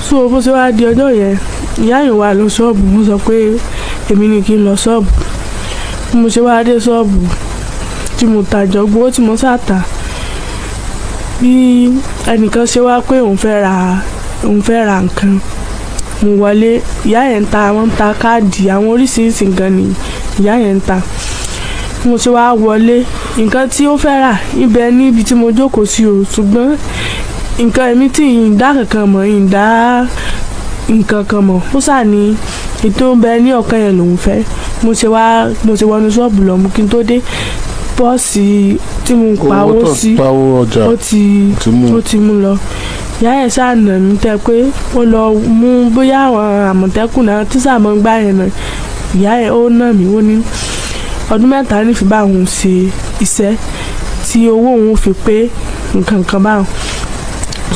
so bó ṣe wá di ọjọ́ yẹn ìyá yìí wà lọ ṣọ́ọ̀bù mo sọ pé èmi ni kí n lọ ṣọ́ọ̀bù bí mo ṣe wá dé ṣọ́ọ̀bù tí mo tàjọ gbowó tí mo sàtà bí ẹnìkan ṣe wá pé òun fẹ́ ra nǹkan mo wọlé ìyá yẹn ń ta àwọn ń ta káàdì àwọn oríṣiríṣi nǹkan ni ìyá yẹn ń ta mo ṣe wá wọlé nǹkan tí ó fẹ́ rà ibẹ̀ níbi tí mo jókòó sí o ṣùgbọ́n nǹkan èmi tí ìdá kankan mọ̀ ìdá nǹkan kan mọ̀ ó sà ní ètò ń bẹ ní ọ̀kan yẹn lòún fẹ́ mo ṣe wọnú ṣọ́ọ̀bù lọ mú kí n tó dé pọ́ọ̀sì tí mo pawó sí ó ti mú lọ ìyá yẹn ṣàánà mi tẹ́ pé ó lọ mú bóyá àwọn àmọ̀tẹ́kùn náà tí sàmọ́ gbá yẹn náà ìyá yẹn ó nà mí ó ní ọdún mẹ́ta nífi bá òun ṣe iṣẹ́ tí owó òun fi pé nǹkan kan báwọn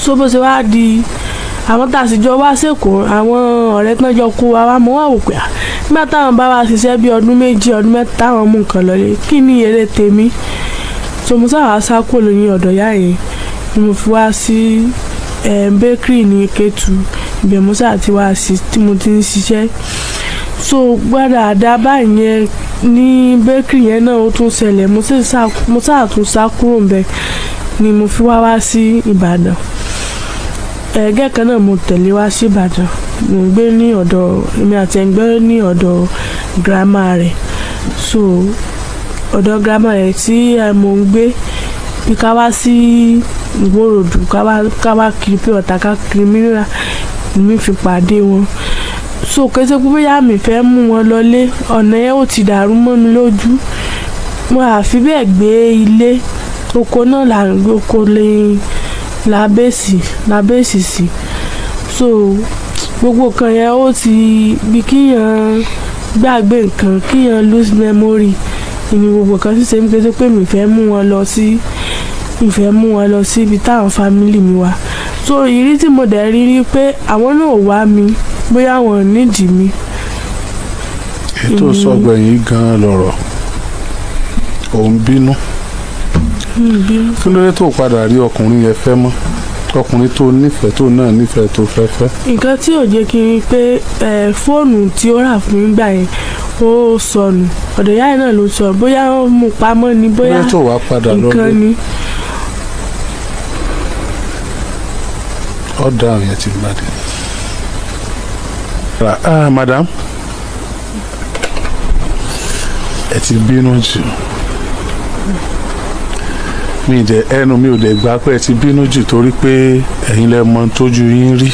so bó ṣe wá di àwọn tá a sì jọ wá sẹ́kọ̀ọ́ àwọn ọ̀rẹ́ tán jọ kó wa wá mọ́ wà wò pé nígbà táwọn bá wa ṣiṣẹ́ bí ọdún méjì ọdún mẹ́ta táwọn mú nǹkan lọlé kí ni èrè tèmi tó mo sábà sá kúrò lóyún ọ̀dọ̀ yá yẹn ni mo fi wá sí bakery ní Kétu ibẹ̀ mo sáà ti wá sí tí mo ti ń ṣiṣẹ́ so gbọ́dọ̀ àdá báyìí yẹn ní bakery yẹn náà ó tún ṣẹlẹ̀ mo sáà tún sá kúrò ńbẹ̀ ni mo fi wá sí Ìbàdàn ẹ̀ẹ́gẹ́ kan náà mo tẹ̀lé wá sí Ìbàdàn mo gbé ní ọ̀dọ̀ èmi àti ẹ̀gbẹ́ ní ọ̀dọ̀ girama rẹ̀ so ọ̀dọ̀ grandma rẹ̀ tí mò ń gbé bí ká wá sí ìgbòròdú ká wá kiri pé ọ̀tá ká kiri mìíràn mi fi pàdé wọn so kése pé bóyá mi fẹ́ mú wọn lọlé ọ̀nà yẹn ó ti dàrú mọ́ mi lójú mo àfi bẹ́ẹ̀ gbé ilé oko náà là ń gbé oko lè lábẹ́sì sí so gbogbo kan yẹn ó ti bí kíyàn gbàgbé nǹkan kíyàn lose memory ìní gbogbo kan ṣíṣe mi kése pé mi fẹ́ mú wọn lọ sí ibi táwọn family mi wà so ìrí tí mo dẹ̀ rí pé àwọn náà wá mi bóyá wọn nídìí mi. ètò sọgbẹ̀yìn gan-an lọ̀rọ̀ òun bínú kí ló dé tó padà rí ọkùnrin yẹn fẹ́ mọ́ ọkùnrin tó nífẹ̀ẹ́ tó náà nífẹ̀ẹ́ tó fẹ́ fẹ́. nǹkan tí ò jẹ́ kí n rí pé fóònù tí ó rà fún mi gbà yẹn ó sọnù ọ̀dọ̀ ìyá yẹn náà ló sọ bóyá ó mú pamọ́ ni bóyá nǹkan ni. ọ̀dà yẹn ti gbàdé. Madam ẹ ti bínú jù ẹnu mi ò dẹ̀ gbà pé ẹ ti bínú jù torí pé ẹ̀yin lẹ mọ̀ tójú yín rí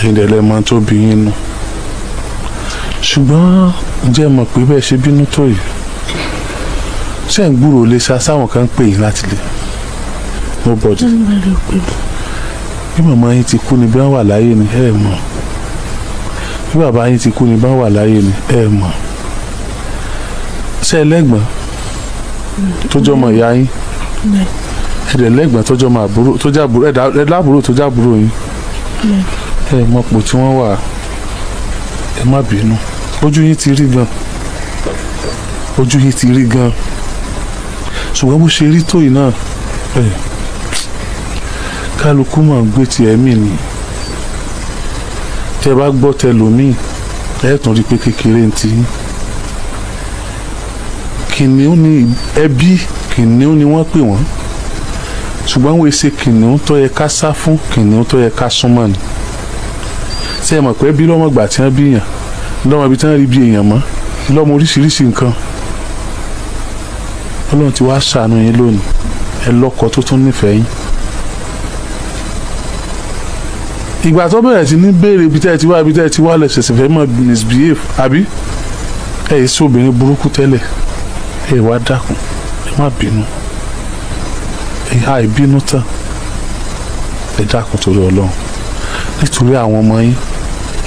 ẹ̀yin lẹ mọ̀ tó bí yín nù ṣùgbọ́n ǹjẹ́ mọ̀ pé bẹ́ẹ̀ ṣe bínú tó yìí ṣé ń gbúròó lè sáwọn kan ń pè yín láti lè nobody bí màmá yín ti kú ni bí wọ́n wà láyé ni ẹ mọ̀ bí bàbá yín ti kú ni bí wọ́n wà láyé ni ẹ mọ̀ ṣé ẹlẹ́gbọ̀n tó jọmọ ìyá yín ẹ̀dẹ̀ lẹ́gbọ̀n tó jọmọ àbúrò tó jábúrò ẹ̀ lábúrò tó jábúrò yín ẹ mọ̀ pò tí wọ́n wà ẹ má bínú ojú yín ti rí gan ṣùgbọ́n bó ṣe rí tó yìí náà kálukú máa ń gbé ti ẹ̀mí ni tẹ́ bá gbọ́ tẹ lòmíì ẹ̀ tún rí pé kékeré ń ti kìnìún ni ẹbí kìnìún ni wọ́n pè wọ́n ṣùgbọ́n wọ́n ṣe kìnìún tó yẹ ká sá fún kìnìún tó yẹ ká súnmọ́ ni ṣé ẹ mọ̀ pé bí lọ́mọgbà tí wọ́n bí yàn lọ́mọ ibi tí wọ́n rí bí èèyàn mọ́ lọ́mọ oríṣiríṣi nǹkan Ọlọ́run ti wá ṣàánú yín lónìí ẹ lọ́kọ tó tún nífẹ̀ẹ́ yín ìgbà tó bẹ̀rẹ̀ sí ní béèrè ibi tẹ́ ẹ ti wá lẹ̀ ṣẹ̀ṣẹ̀ fẹ́ mọ̀ misbehave àbí ẹ yìí sí obìnrin burúkú tẹ́lẹ̀ ẹ wá dákun ẹ má bínú ẹ àìbínú tán ẹ dákun torí Ọlọ́run nítorí àwọn ọmọ yín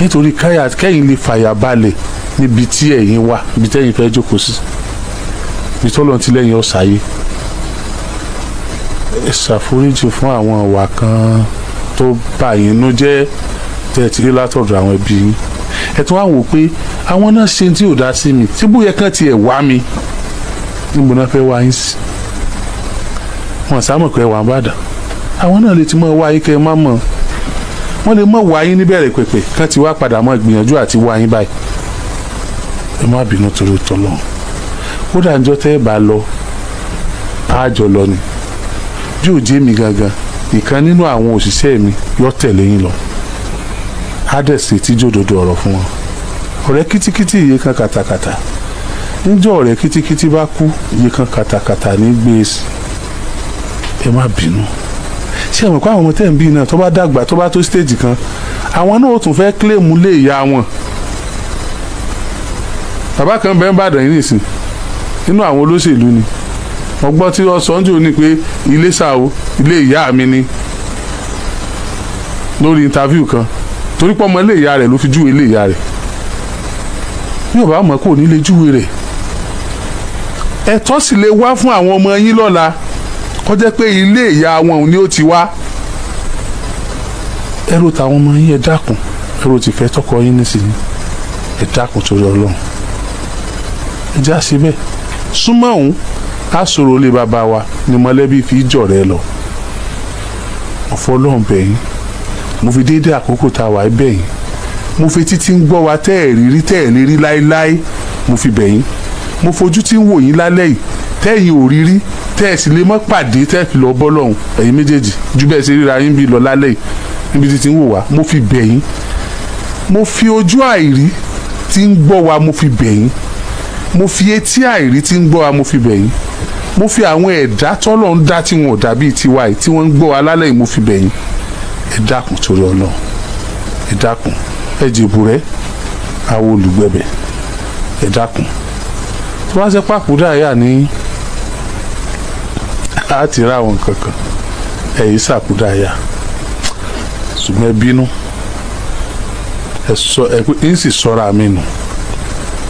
nítorí kẹ́yìn lè fàyà balẹ̀ níbi tí ẹ̀yin wà ibi tẹ́yìn fẹ́ jókòó sí ibi tó lọ́n ti lẹ́yìn ọ̀sáyé ẹ ṣàforíjì fún àwọn ìwà kan tó bà yín nú jẹ́ tẹ́ ẹ ti rí látọ̀dọ̀ àwọn ẹbí yín ẹ tún wá wò pé àwọn náà ṣe tí ò dá sí mi tí bóyá kàn tiẹ̀ wá mi níbo náà fẹ́ wá yín sí wọn sámọ̀ pé wà ń bàdàn àwọn náà lè ti mọ̀ wá yín kẹ́ ẹ má mọ̀ wọ́n lè mọ̀ wá yín níbẹ̀rẹ̀ pẹ̀pẹ̀ kán ti wá padà mọ̀ gbìyànjú àti wá yín báyìí ẹ má bínú torí tọ́lọ́ kódà ńjọ́ tẹ́ ẹ bá lọ àjọ lọ ni bí ò jẹ́ mi gangan ìkan nínú àwọn òṣìṣẹ́ mi yọ tẹ̀lé yín lọ ádẹ́sì tí jòdòdó ọ̀rọ̀ fún wọn ọ̀rẹ́ kítíkítí iye kan kàtàkàtà níjọ́ ọ̀rẹ́ kítíkítí bá kú iye kan kàtàkàtà ní gbèsè ẹ má bínú ṣé àwọn ọmọ tẹ́ ń bí náà tó bá dàgbà tó bá tó stéèjì kan àwọn náà ó tún fẹ́ kílèmù lé ìyá wọn bàbá kan bẹ́ẹ̀ ń bàdàn yín nìsín nínú àwọn olóṣèlú ni ọgbọ́n tí wọ́n sọ ń jò ní pé ilé ṣàwó ilé ìyá mi ni lórí interview kan torí pọ́ ọmọ ilé ìyá rẹ̀ ló fi júwe ilé ìyá rẹ̀ yóò bá mọ̀ kó ní lè júwe rẹ̀ ẹ̀tọ́ sì lè wá fún àwọn ọmọ yín lọ́la kó jẹ́ pé ilé ìyá wọn ni ó ti wá ẹrù táwọn ọmọ yín ẹ dákun ẹrù ti fẹ́ tọkọ yín nísìnyí ẹ dákun torí Ọlọ́run ẹ já síbẹ̀ súnmọ́ òun á sọ̀rọ̀ lé bàbá wa ni mọ̀lẹ́bí fi jọ̀rẹ́ lọ ọ̀fọ̀ Ọlọ́run bẹ̀ yín mo fi déédé àkókò tá a wà bẹ̀ yín mo fi títí ń gbọ́ wa tẹ́ ẹ̀ ní rí láéláé mo fi bẹ̀ yín mo fojú tí ń wò yín lálẹ́ yìí tẹ́yìn ò rí rí tẹ́ ẹ̀ sì lè mọ́ pàdé tẹ́ ẹ̀ fi lọ bọ́ lọ́hùn ẹ̀yin méjèèjì ju bẹ́ẹ̀ ṣe ríra yín bí lọ lálẹ́ yìí níbi títí ń wò wá mo fi bẹ̀ yín mo fi ojú àìrí tí ń gbọ́ wa mo fi bẹ̀ yín mo fi etí àìrí tí ń gbọ́ wa mo fi bẹ̀ yín mo fi àwọn ẹ̀dá tọ́lọ̀ ń dá tí wọn ò dàbí tiwa yìí tí wọ́n ń gbọ́ wa lálẹ́ yìí mo fi bẹ̀ yín ẹ dákun torí Ọlọ́run ẹ dákun ẹ jèbù rẹ àwọn olùgbẹ̀bẹ̀ ẹ dákun tó bá ṣe pàkúdàáyà ní àti ra àwọn kankan ẹ̀yìn sàkúdàáyà ṣùgbọ́n ẹ bínú ẹ pé ń sì sọ́ra mi nù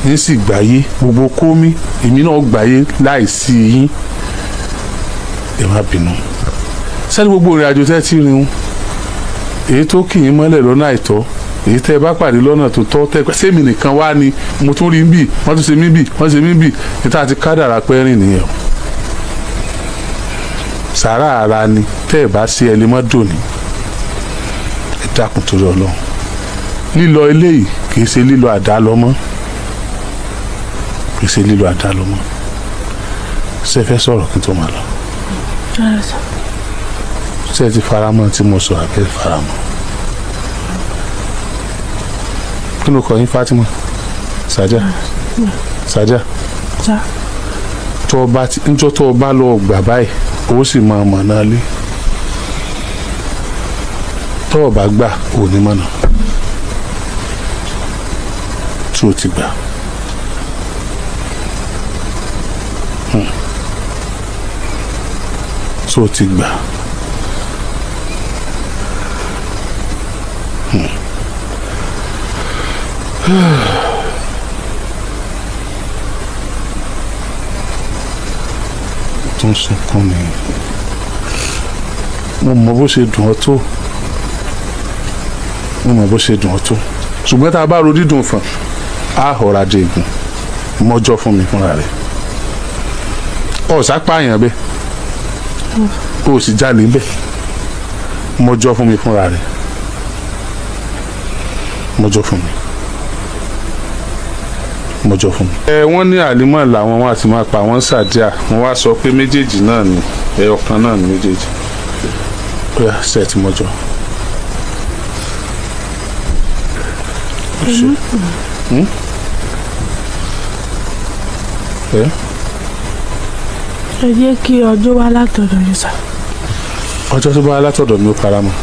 ń sì gbáyé gbogbo kómi èmi náà gbáyé láìsí yín ẹ má bínú sẹ́ni gbogbo ìrìn àjò tẹ́ ti rìn èyí tó kì í mọ́lẹ̀ lọ́nà àìtọ́ èyí tẹ́ ẹ bá pàdé lọ́nà tó tọ́ tẹ́ pẹ́ sẹ́mi nìkan wá ni mo tún rí ń bì wọ́n tún ṣe mí bì wọ́n ṣe mí bì níta àti kádàrá pẹ́ rìn nìyẹn sàárà ara ni tẹ́ ẹ bá ṣe ẹ lè má dòní ẹ dákun torí Ọlọ́run lílọ eléyìí kì í ṣe lílọ àdá lọ mọ́ kì í ṣe lílọ àdá lọ mọ́ ṣe fẹ́ sọ̀rọ̀ kí n tó máa lọ ṣe ti faramọ́ tí mo sọ àbẹ́ faramọ́ kí ló kọ yín Fatima Sàjà tó o bá njọ́ tó o bá lọ gbà báyìí o sì máa mọ̀ náà lé tó o bá gbà ò ní mọ̀nà tí o ti gbà tí o ti gbà tó ń sunkún ni mo mọ bó ṣe dùn ọ́ tó ṣùgbọ́n tá a bá ro dídùn fún a ọ̀rá dé egun mọ́jọ́ fún mi fúnra rẹ̀ ọ̀sá pààyàn bẹ́ẹ̀ o sì jalè bẹ́ẹ̀ mọ́jọ́ fún mi fúnra rẹ̀ mọ́jọ́ fún mi. wọ́n ní àlímọ̀ làwọn wá ti máa pa wọ́n Sàdíà wọ́n wá sọ pé méjèèjì náà ni ẹyọ kan náà ni méjèèjì ó yá sẹ́ẹ̀tì mọ́jọ́. ẹ jẹ́ kí ọjọ́ wá látọ̀dọ̀ yín sá. ọjọ́ tó bá wá látọ̀dọ̀ mi ó paramọ́.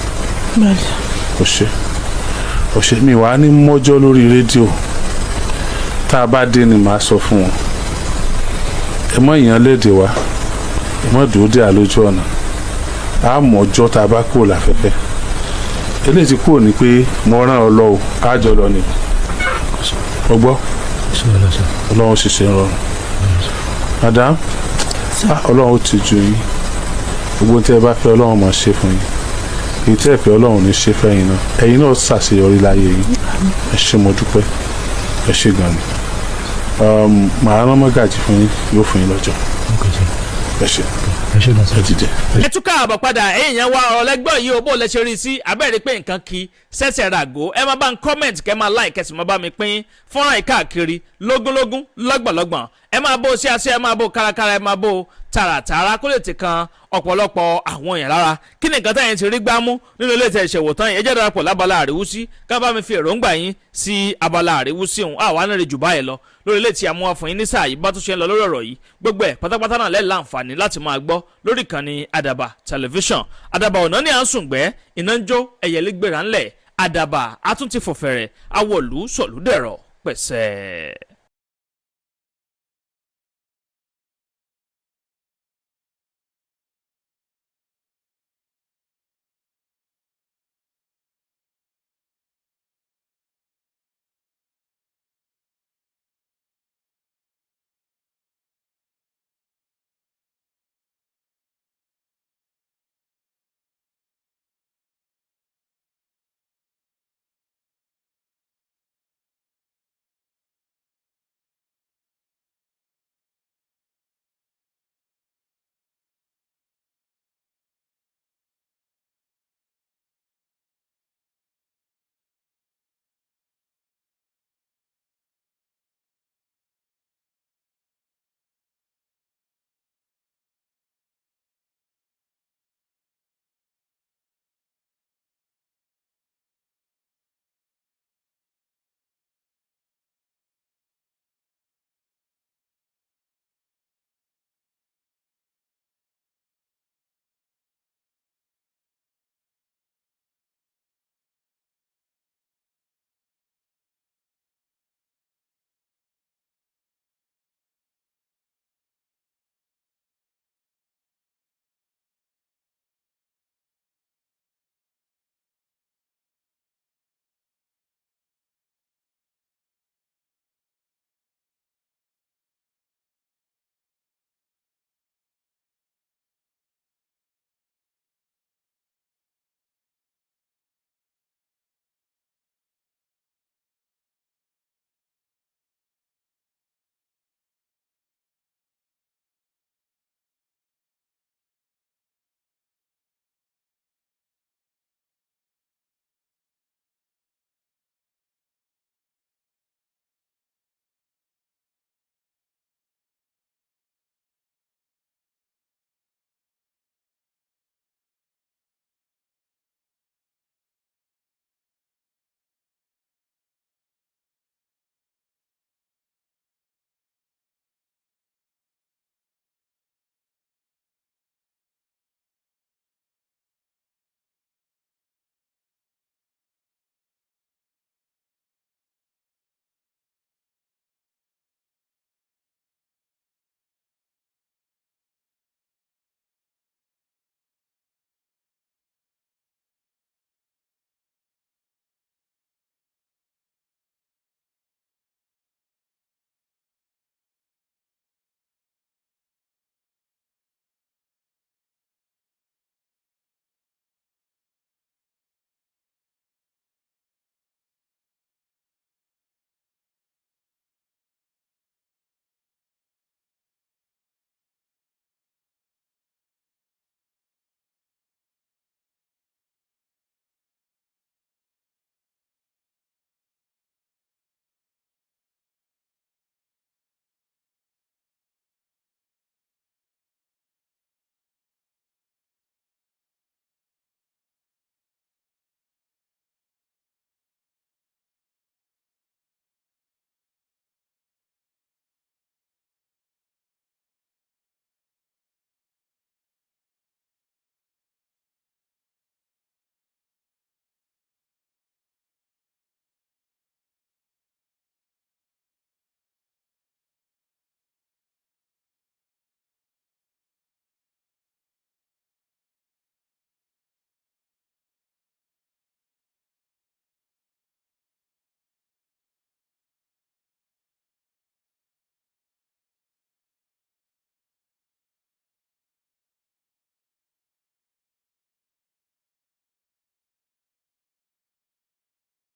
bẹ́ẹ̀ ó ṣe mi wàá ní mọ́jọ́ lórí rédíò tá a bá dé ni màá sọ fún wọn ẹ mọ ìyàn léde wa ẹ mọ dòódé àlójú ọ̀nà a mọ ọjọ́ tá a bá kúrò láfẹ́fẹ́ eléyìí ti kúrò ní pé mo rán ọ lọ o káàjọ lọ ni ọgbọ́ ọlọ́run ṣiṣẹ́ ń rọrùn madam ọlọ́run ó ti ju yín gbogbo tí ẹ bá fẹ́ ọlọ́run máa ṣe fún yín èyí tí ẹ fẹ́ ọlọ́run ní ṣe fẹ́yìn náà ẹ̀yin náà ṣàṣeyọrí láyé yín ẹ ṣé mo dúpẹ́ ẹ ṣé gan ni màá rán mọ́gàjì fún yín yóò fún yín lọ́jọ́ ẹ ṣé ẹ dìde. ẹ tún káàbọ̀ padà ẹ̀yin yẹn wá ọ̀rọ̀ lẹ́gbọ́n yìí ó bó lẹ ṣe rí sí abẹ́rẹ́ pé nǹkan kí sẹ́sẹ̀ ràgó ẹ máa bá ń comment kẹ́ máa like kẹ́ sì máa bá mi pín fọ́nrán yìí káàkiri lógúnlógún lọ́gbọ̀nlọ́gbọ̀n ẹ máa bó sí àṣẹ ẹ máa bó kárakára ẹ máa bó tààràtààrà kó lè ti kan ọ̀pọ̀lọpọ̀ àwọn èèyàn lára kí ni nǹkan táyẹn ti rí gbámú nínú ilé ìtẹ̀ ìṣẹ̀wò tán yẹn ẹ jẹ́ darapọ̀ lábala àríwúsí ká bá mi fi èròǹgbà yín sí abala àríwúsí òun àwa náà lè jù báyìí lọ lórí ilé tí a mú wá fún yín ní sáà yìí bá tún ṣe ń lọ lórí ọ̀rọ̀ yìí gbogbo ẹ̀ pátápátá náà lẹ́ẹ̀ láǹfààní láti máa gbọ́ lórí ìkànnì àdàbà tẹlifíṣàn àdàbà ọ̀nà ní à ń sùn gbẹ́ iná ń jó ẹ̀yẹ̀lé gbéra ńlẹ̀ àdàbà àtúntì fòfẹ̀rẹ̀ awọ̀lú sọ̀lúdẹ̀rọ̀ pẹ̀sẹ̀.